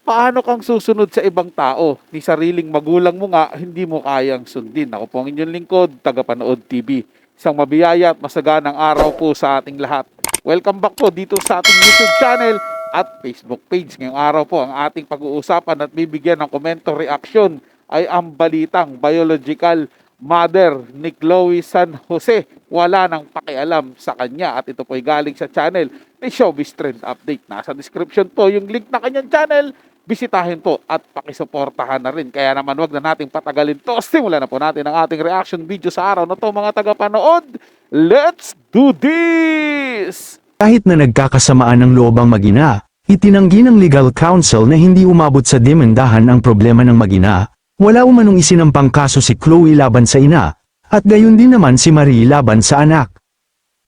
Paano kang susunod sa ibang tao? Ni sariling magulang mo nga, hindi mo kayang sundin. Ako po ang inyong lingkod, Tagapanood TV. Isang mabiyaya at masaganang araw po sa ating lahat. Welcome back po dito sa ating YouTube channel at Facebook page. Ngayong araw po, ang ating pag-uusapan at bibigyan ng komento reaction ay ang balitang biological mother ni Chloe San Jose. Wala nang pakialam sa kanya at ito po ay galing sa channel ni Showbiz Trend Update. Nasa description po yung link na kanyang channel. Bisitahin po at pakisuportahan na rin. Kaya naman wag na nating patagalin to. Simulan na po natin ang ating reaction video sa araw na to, mga tagapanood. Let's do this! Kahit na nagkakasamaan ng loob ang mag-ina, itinanggi ng legal counsel na hindi umabot sa demendahan ang problema ng mag-ina. Wala umanong isinampang kaso si Chloe laban sa ina, at gayon din naman si Marie laban sa anak.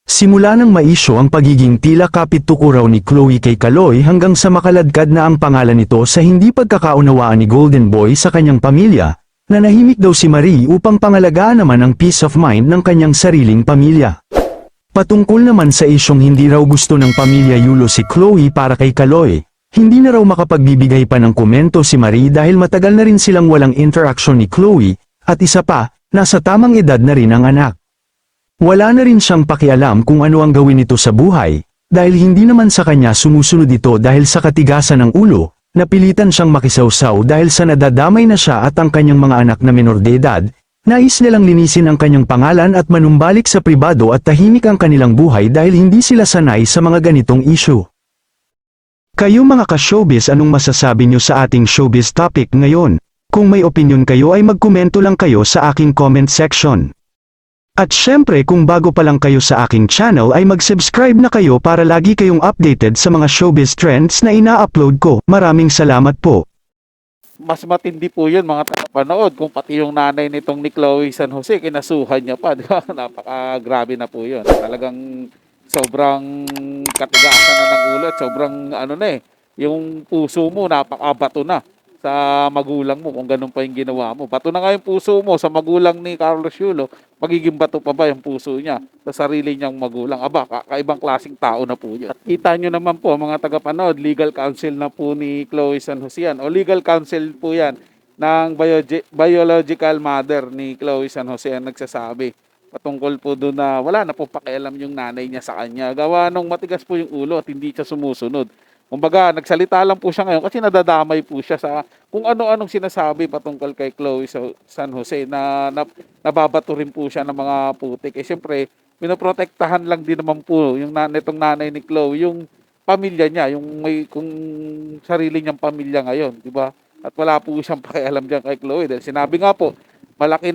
Simula nang maisyo ang pagiging tila kapit-tuko raw ni Chloe kay Kaloy hanggang sa makaladkad na ang pangalan nito sa hindi pagkakaunawaan ni Golden Boy sa kanyang pamilya, nanahimik daw si Marie upang pangalagaan naman ang peace of mind ng kanyang sariling pamilya. Patungkol naman sa isyong hindi raw gusto ng pamilya Yulo si Chloe para kay Kaloy, hindi na raw makapagbibigay pa ng komento si Marie dahil matagal na rin silang walang interaction ni Chloe, at isa pa, nasa tamang edad na rin ang anak. Wala na rin siyang pakialam kung ano ang gawin nito sa buhay, dahil hindi naman sa kanya sumusunod ito dahil sa katigasan ng ulo, napilitan siyang makisawsaw dahil sa nadadamay na siya at ang kanyang mga anak na menor de edad, nais nilang linisin ang kanyang pangalan at manumbalik sa pribado at tahimik ang kanilang buhay dahil hindi sila sanay sa mga ganitong issue. Kayo mga ka-showbiz, anong masasabi nyo sa ating showbiz topic ngayon? Kung may opinion kayo ay magkomento lang kayo sa aking comment section. At syempre kung bago pa lang kayo sa aking channel ay mag-subscribe na kayo para lagi kayong updated sa mga showbiz trends na ina-upload ko. Maraming salamat po. Mas matindi po yun, mga tagapanood, kung pati yung nanay nitong ni Chloe San Jose, kinasuhan niya pa. Di ba? Napaka-grabe na po yun. Talagang sobrang katigasan na ng ulo at sobrang yung puso mo napakabato na sa magulang mo kung ganun pa yung ginawa mo. Bato na nga yung puso mo sa magulang ni Carlos Yulo, magiging bato pa ba yung puso niya sa sarili niyang magulang? Aba, kaibang klaseng tao na po yun. At kita nyo naman po, mga tagapanood, legal counsel na po ni Chloe San Jose yan, o legal counsel po yan ng biological mother ni Chloe San Jose ang nagsasabi. Patungkol po doon na wala na po pakialam yung nanay niya sa kanya. Gawa nung matigas po yung ulo at hindi siya sumusunod. Kumbaga, nagsalita lang po siya ngayon kasi nadadamay po siya sa kung ano-anong sinasabi patungkol kay Chloe San Jose na nababato rin po siya ng mga putik. Eh siyempre, pinoprotektahan lang din naman po yung nitong nanay ni Chloe, yung pamilya niya, yung kung sarili niyang pamilya ngayon, di ba? At wala po siyang pakialam diyan kay Chloe dahil sinabi nga po, malaki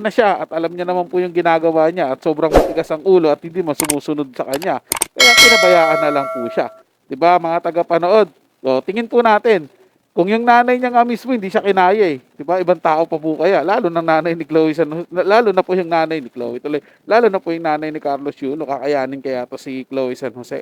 na siya at alam niya naman po yung ginagawa niya at sobrang matigas ang ulo at hindi masumusunod sa kanya. Kaya pinabayaan na lang po siya. 'Di ba, mga tagapanood? So, tingin po natin kung yung nanay niya nga mismo hindi siya kinaya eh. 'Di ba? Ibang tao pa po kaya, lalo na nanay ni Chloe lalo na po yung nanay ni Chloe tuloy. Lalo na po yung nanay ni Carlos Yulo, kakayanin kaya to si Chloe San Jose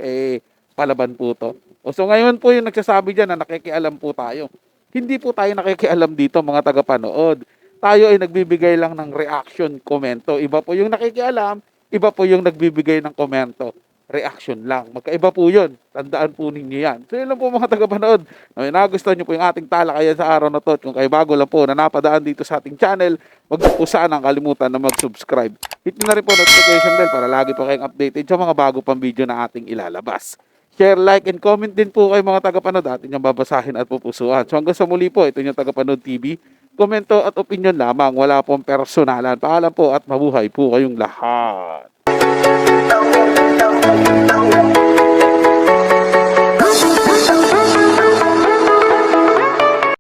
palaban po to. So ngayon po yung nagsasabi diyan na nakikialam po tayo. Hindi po tayo nakikialam dito, mga tagapanood. Tayo ay nagbibigay lang ng reaction, komento. Iba po yung nakikialam, iba po yung nagbibigay ng komento. Reaction lang. Magkaiba po yun. Tandaan po ninyo yan. So yun lang po, mga tagapanood. Nagustuhan nyo po yung ating talakayan sa araw na to. Kung kayo bago lang po na napadaan dito sa ating channel, wag po sanang kalimutan na mag-subscribe. Hit nyo na rin po notification bell para lagi po kayong updated sa mga bago pang video na ating ilalabas. Share, like, and comment din po kayo, mga tagapanood. Atin yung babasahin at pupusuan. So hanggang sa muli po, ito yung Tagapanood TV. Komento at opinion lamang. Wala pong personalan. Paalam po at mabuhay po kayong lahat.